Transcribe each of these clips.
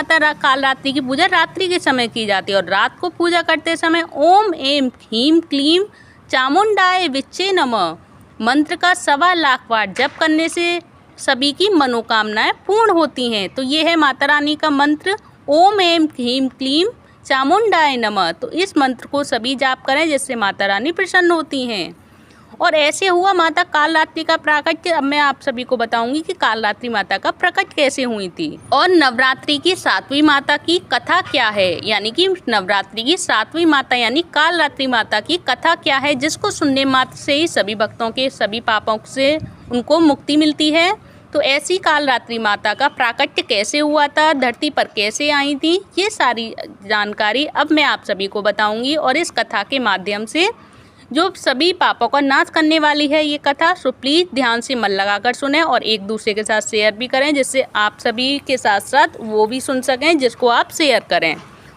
माता कालरात्रि की पूजा रात्रि के समय की जाती है और रात को पूजा करते समय ओम ऐं ह्रीं क्लीं चामुंडाय विच्चे नमः मंत्र का 1.25 लाख बार जप करने से सभी की मनोकामनाएं पूर्ण होती हैं। तो ये है माता रानी का मंत्र ओम ऐं ह्रीं क्लीं चामुंडाय नमः। तो इस मंत्र को सभी जाप करें जिससे माता रानी प्रसन्न होती हैं। और ऐसे हुआ माता कालरात्रि का प्राकट्य। अब मैं आप सभी को बताऊंगी कि कालरात्रि माता का प्रकट कैसे हुई थी और नवरात्रि की 7वीं माता की कथा क्या है, यानी कि नवरात्रि की 7वीं माता यानी कालरात्रि माता की कथा क्या है, जिसको सुनने मात्र से ही सभी भक्तों के सभी पापों से उनको मुक्ति मिलती है। तो ऐसी कालरात्रि माता का प्राकट्य कैसे हुआ था, धरती पर कैसे आई थी, ये सारी जानकारी अब मैं आप सभी को बताऊंगी। और इस कथा के माध्यम से जो सभी पापों का नाश करने वाली है ये कथा, सो प्लीज़ ध्यान से मन लगाकर सुने और एक दूसरे के साथ शेयर भी करें, जिससे आप सभी के साथ साथ वो भी सुन सकें जिसको आप शेयर करें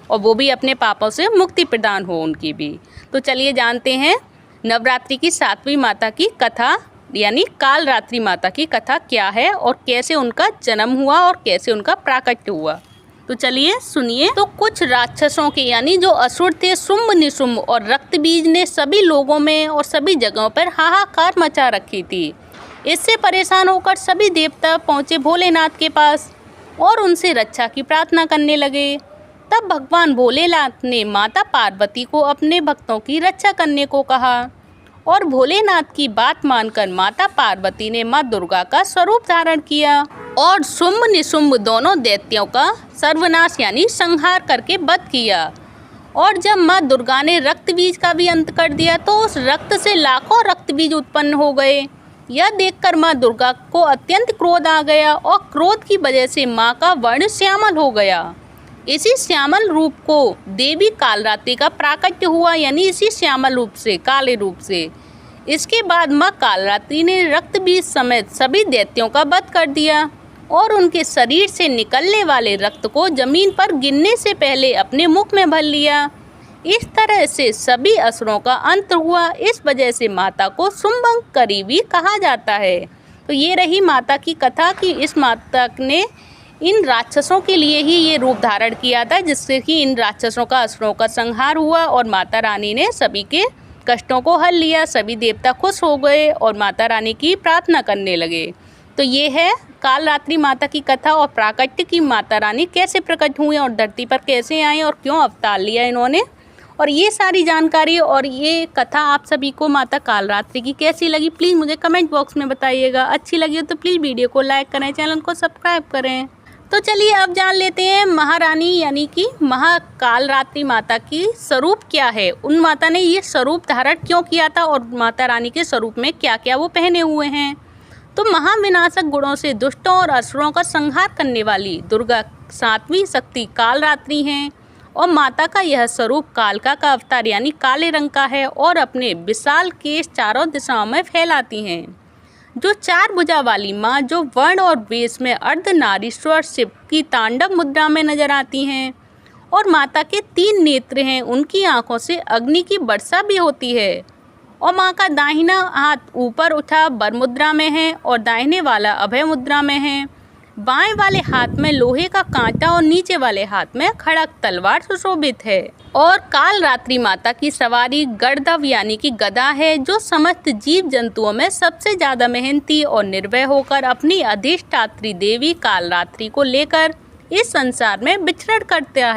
और वो भी अपने पापों से मुक्ति प्रदान हो उनकी भी। तो चलिए जानते हैं नवरात्रि की 7वीं माता की कथा यानी कालरात्रि माता की कथा क्या है और कैसे उनका जन्म हुआ और कैसे उनका प्राकट्य हुआ। तो चलिए सुनिए। तो कुछ राक्षसों के यानी जो असुर थे शुंभ निशुंभ और रक्तबीज ने सभी लोगों में और सभी जगहों पर हाहाकार मचा रखी थी। इससे परेशान होकर सभी देवता पहुँचे भोलेनाथ के पास और उनसे रक्षा की प्रार्थना करने लगे। तब भगवान भोलेनाथ ने माता पार्वती को अपने भक्तों की रक्षा करने को कहा और भोलेनाथ की बात मानकर माता पार्वती ने माँ दुर्गा का स्वरूप धारण किया और शुंभ निशुंभ दोनों दैत्यों का सर्वनाश यानी संहार करके वध किया। और जब माँ दुर्गा ने रक्त बीज का भी अंत कर दिया तो उस रक्त से लाखों रक्त बीज उत्पन्न हो गए। यह देखकर माँ दुर्गा को अत्यंत क्रोध आ गया और क्रोध की वजह से माँ का वर्ण श्यामल हो गया। इसी श्यामल रूप को देवी कालरात्रि का प्राकट्य हुआ, यानी इसी श्यामल रूप से, काले रूप से। इसके बाद माँ कालरात्रि ने रक्त बीज समेत सभी दैत्यों का वध कर दिया और उनके शरीर से निकलने वाले रक्त को जमीन पर गिरने से पहले अपने मुख में भर लिया। इस तरह से सभी असुरों का अंत हुआ। इस वजह से माता को शुंभंकरी भी कहा जाता है। तो ये रही माता की कथा कि इस माता ने इन राक्षसों के लिए ही ये रूप धारण किया था, जिससे कि इन राक्षसों का असुरों का संहार हुआ और माता रानी ने सभी के कष्टों को हल लिया। सभी देवता खुश हो गए और माता रानी की प्रार्थना करने लगे। तो ये है कालरात्रि माता की कथा और प्राकट्य की माता रानी कैसे प्रकट हुई और धरती पर कैसे आई और क्यों अवतार लिया इन्होंने। और ये सारी जानकारी और ये कथा आप सभी को माता कालरात्रि की कैसी लगी प्लीज़ मुझे कमेंट बॉक्स में बताइएगा। अच्छी लगी हो तो प्लीज़ वीडियो को लाइक करें, चैनल को सब्सक्राइब करें। तो चलिए अब जान लेते हैं महारानी यानी कि महाकालरात्रि माता की स्वरूप क्या है। उन माता ने ये स्वरूप धारण क्यों किया था और माता रानी के स्वरूप में क्या क्या वो पहने हुए हैं। तो महाविनाशक गुणों से दुष्टों और असुरों का संहार करने वाली दुर्गा 7वीं शक्ति कालरात्रि हैं और माता का यह स्वरूप कालका का अवतार यानी काले रंग का है और अपने विशाल केश चारों दिशाओं में फैलाती हैं। जो 4 भुजा वाली माँ जो वर्ण और वेश में अर्धनारीश्वर शिव की तांडव मुद्रा में नजर आती हैं और माता के 3 नेत्र हैं, उनकी आंखों से अग्नि की वर्षा भी होती है और माँ का दाहिना हाथ ऊपर उठा वर मुद्रा में है और दाहिने वाला अभय मुद्रा में है। बाएं वाले हाथ में लोहे का कांटा और नीचे वाले हाथ में खड़ग तलवार सुशोभित है। और कालरात्रि माता की सवारी गर्दभ यानी कि गदा है, जो समस्त जीव जंतुओं में सबसे ज्यादा मेहनती और निर्भय होकर अपनी अधिष्ठात्री देवी कालरात्रि को लेकर इस संसार में विचरण करता है।